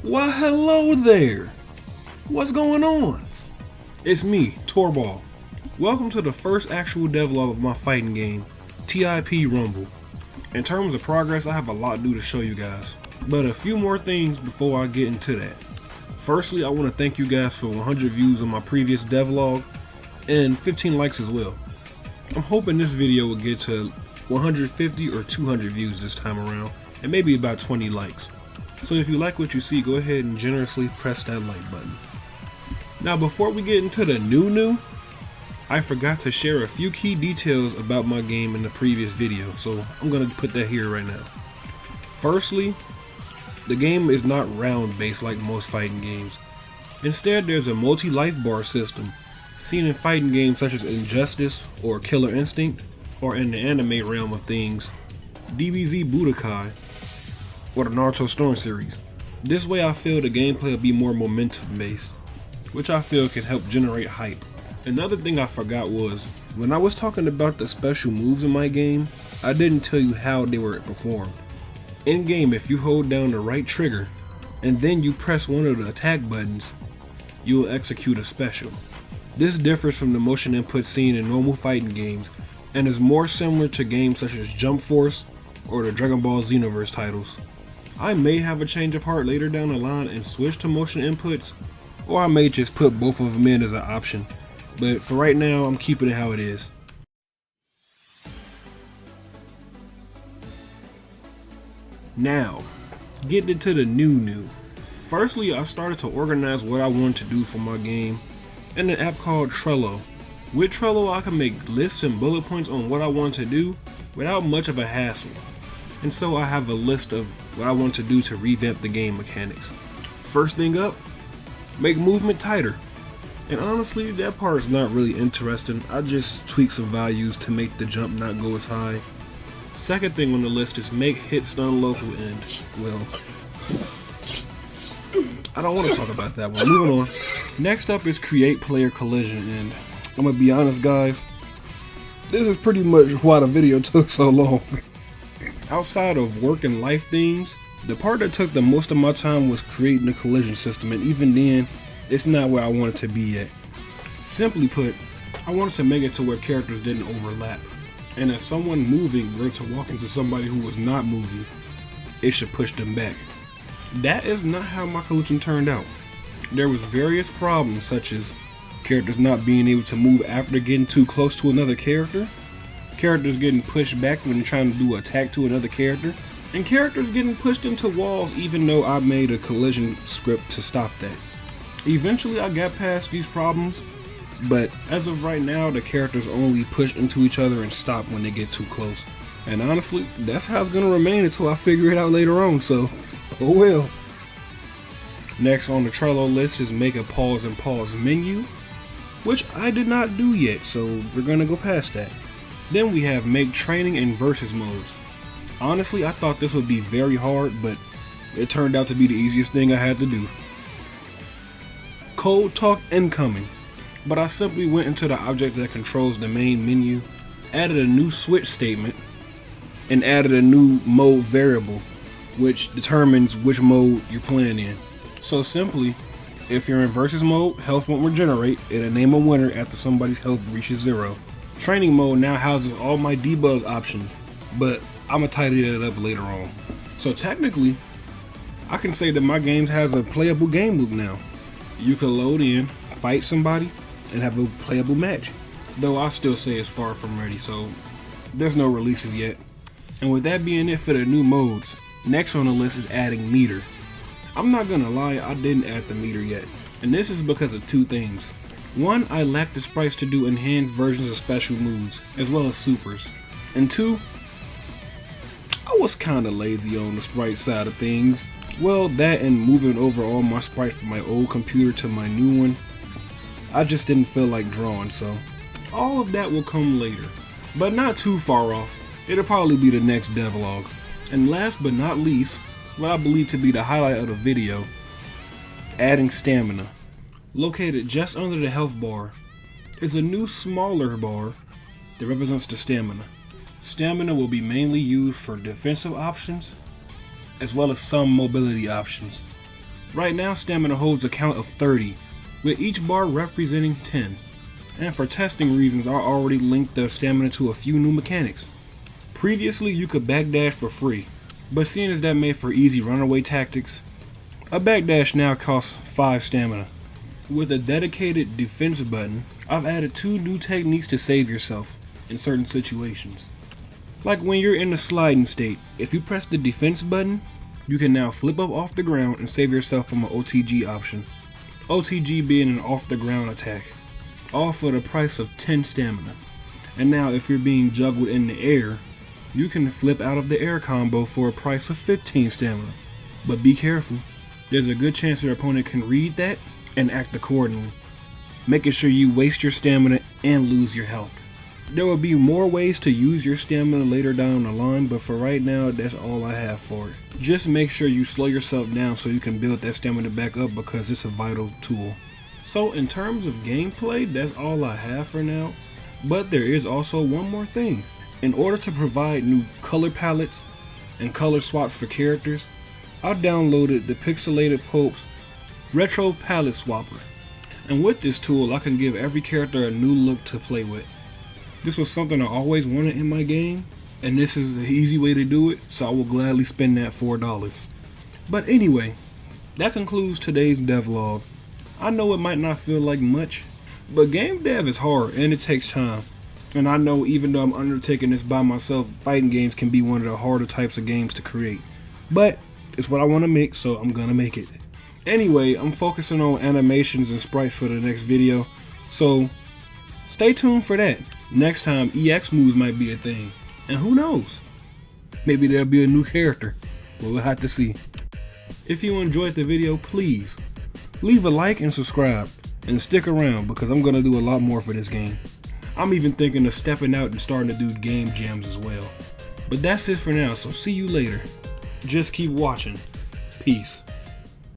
Why hello there! What's going on? It's me, Torball. Welcome to the first actual devlog of my fighting game, TIP Rumble. In terms of progress, I have a lot new to show you guys, but a few more things before I get into that. Firstly, I want to thank you guys for 100 views on my previous devlog, and 15 likes as well. I'm hoping this video will get to 150 or 200 views this time around, and maybe about 20 likes. So if you like what you see, go ahead and generously press that like button. Now before we get into the new, I forgot to share a few key details about my game in the previous video, so I'm going to put that here right now. Firstly, the game is not round based like most fighting games. Instead, there's a multi-life bar system, seen in fighting games such as Injustice or Killer Instinct, or in the anime realm of things, DBZ Budokai, or the Naruto Storm series. This way I feel the gameplay will be more momentum based, which I feel can help generate hype. Another thing I forgot was, when I was talking about the special moves in my game, I didn't tell you how they were performed. In game, if you hold down the right trigger, and then you press one of the attack buttons, you will execute a special. This differs from the motion input seen in normal fighting games, and is more similar to games such as Jump Force or the Dragon Ball Xenoverse titles. I may have a change of heart later down the line and switch to motion inputs, or I may just put both of them in as an option, but for right now I'm keeping it how it is. Now, getting into the new. Firstly, I started to organize what I wanted to do for my game in an app called Trello. With Trello, I can make lists and bullet points on what I want to do without much of a hassle. And so I have a list of what I want to do to revamp the game mechanics. First thing up, make movement tighter. And honestly, that part is not really interesting. I just tweak some values to make the jump not go as high. Second thing on the list is make hit stun local end. Well, I don't want to talk about that one. Moving on. Next up is create player collision, and I'm gonna be honest guys, this is pretty much why the video took so long. Outside of work and life themes, the part that took the most of my time was creating the collision system, and even then, it's not where I want it to be yet. Simply put, I wanted to make it to where characters didn't overlap, and if someone moving were to walk into somebody who was not moving, it should push them back. That is not how my collision turned out. There was various problems such as characters not being able to move after getting too close to another character, characters getting pushed back when they're trying to do an attack to another character, and characters getting pushed into walls even though I made a collision script to stop that. Eventually I got past these problems, but as of right now the characters only push into each other and stop when they get too close. And honestly, that's how it's gonna remain until I figure it out later on, so oh well. Next on the Trello list is make a pause and pause menu, which I did not do yet, so we're gonna go past that. Then we have make training and versus modes. Honestly, I thought this would be very hard, but it turned out to be the easiest thing I had to do. Code talk incoming, but I simply went into the object that controls the main menu, added a new switch statement, and added a new mode variable, which determines which mode you're playing in. So simply, if you're in versus mode, health won't regenerate, it'll name a winner after somebody's health reaches 0. Training mode now houses all my debug options, but I'm gonna tidy that up later on. So technically, I can say that my game has a playable game loop now. You can load in, fight somebody, and have a playable match. Though I still say it's far from ready, so there's no releases yet. And with that being it for the new modes, next on the list is adding meter. I'm not gonna lie, I didn't add the meter yet, and this is because of two things. One, I lacked the sprites to do enhanced versions of special moves, as well as supers. And two, I was kinda lazy on the sprite side of things. Well, that and moving over all my sprites from my old computer to my new one, I just didn't feel like drawing, so all of that will come later. But not too far off, it'll probably be the next devlog. And last but not least, what I believe to be the highlight of the video, adding stamina. Located just under the health bar is a new smaller bar that represents the stamina. Stamina will be mainly used for defensive options as well as some mobility options. Right now, stamina holds a count of 30, with each bar representing 10. And for testing reasons, I already linked the stamina to a few new mechanics. Previously, you could backdash for free, but seeing as that made for easy runaway tactics, a backdash now costs 5 stamina. With a dedicated defense button, I've added 2 new techniques to save yourself in certain situations. Like when you're in a sliding state, if you press the defense button, you can now flip up off the ground and save yourself from an OTG option. OTG being an off the ground attack, all for the price of 10 stamina. And now if you're being juggled in the air, you can flip out of the air combo for a price of 15 stamina. But be careful, there's a good chance your opponent can read that and act accordingly, making sure you waste your stamina and lose your health. There will be more ways to use your stamina later down the line, but for right now, that's all I have for it. Just make sure you slow yourself down so you can build that stamina back up, because it's a vital tool. So in terms of gameplay, that's all I have for now, but there is also one more thing. In order to provide new color palettes and color swaps for characters, I downloaded the Pixelated Pope's Retro Palette Swapper, and with this tool I can give every character a new look to play with. This was something I always wanted in my game, and this is an easy way to do it, so I will gladly spend that $4. But anyway, that concludes today's devlog. I know it might not feel like much, but game dev is hard and it takes time. And I know even though I'm undertaking this by myself, fighting games can be one of the harder types of games to create. But it's what I want to make, so I'm gonna make it. Anyway, I'm focusing on animations and sprites for the next video, so stay tuned for that. Next time, EX moves might be a thing. And who knows? Maybe there'll be a new character. We'll have to see. If you enjoyed the video, please leave a like and subscribe. And stick around, because I'm going to do a lot more for this game. I'm even thinking of stepping out and starting to do game jams as well. But that's it for now, so see you later. Just keep watching. Peace.